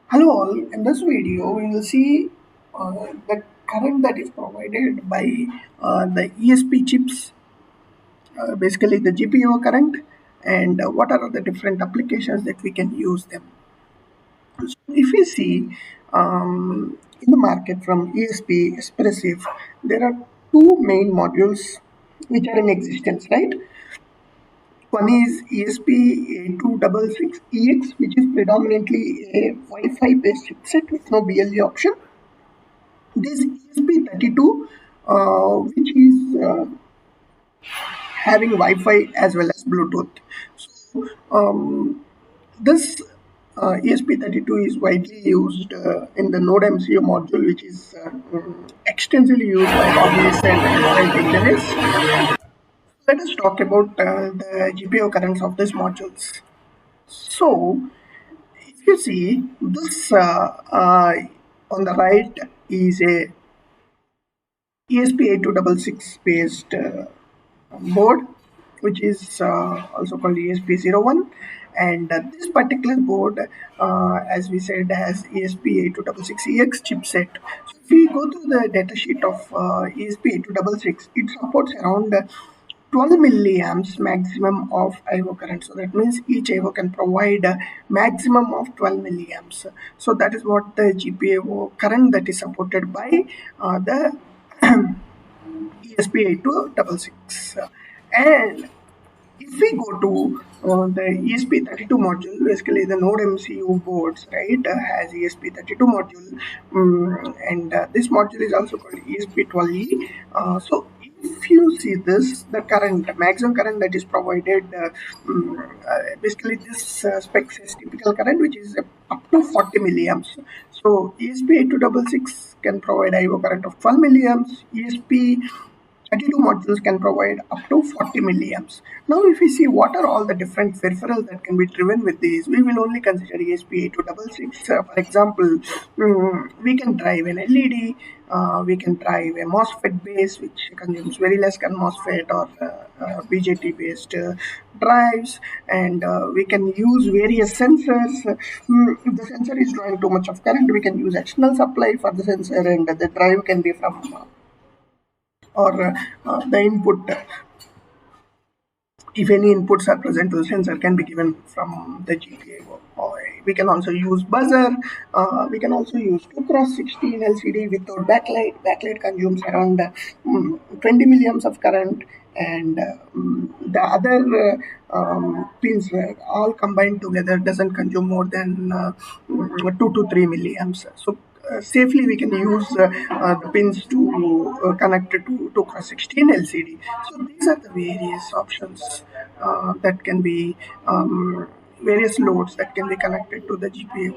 Hello all, in this video we will see the current that is provided by the ESP chips, basically the GPIO current, and what are the different applications that we can use them. So if we see in the market from ESP Expressive, there are two main modules which are in existence, right? One is ESP8266EX, which is predominantly a Wi-Fi based chipset with no BLE option. This ESP32, which is having Wi-Fi as well as Bluetooth. So this ESP32 is widely used in the Node MCU module, which is extensively used by hobbyists and engineers. Let us talk about the GPIO currents of these modules. So, if you see this on the right is a ESP8266 based board, which is also called ESP01. And this particular board, as we said, has ESP8266EX chipset. So if we go through the datasheet of ESP8266, it supports around 12 milliamps maximum of IO current. So that means each IO can provide a maximum of 12 milliamps. So that is what the GPIO current that is supported by the ESP8266. And if we go to the ESP32 module, basically the Node MCU boards, right, has ESP32 module, and this module is also called ESP12E. So if you see this, the current, maximum current that is provided, basically this spec says typical current, which is up to 40 milliamps. So ESP8266 can provide IO current of 12 milliamps. ESP32 modules can provide up to 40 milliamps. Now, if we see what are all the different peripherals that can be driven with these, we will only consider ESP8266. For example, we can drive an LED, we can drive a MOSFET base, which consumes very less than MOSFET or BJT based drives, and we can use various sensors. If the sensor is drawing too much of current, we can use external supply for the sensor, and the drive can be from or the input, if any inputs are present to the sensor, can be given from the GPIO. Or we can also use buzzer. We can also use 2 cross 16 LCD without backlight. Backlight consumes around 20 milliamps of current, and the other pins all combined together doesn't consume more than 2 to 3 milliamps. So safely we can use the pins to connect to 2 cross 16 LCD. So these are the various options that can be various loads that can be connected to the GPU.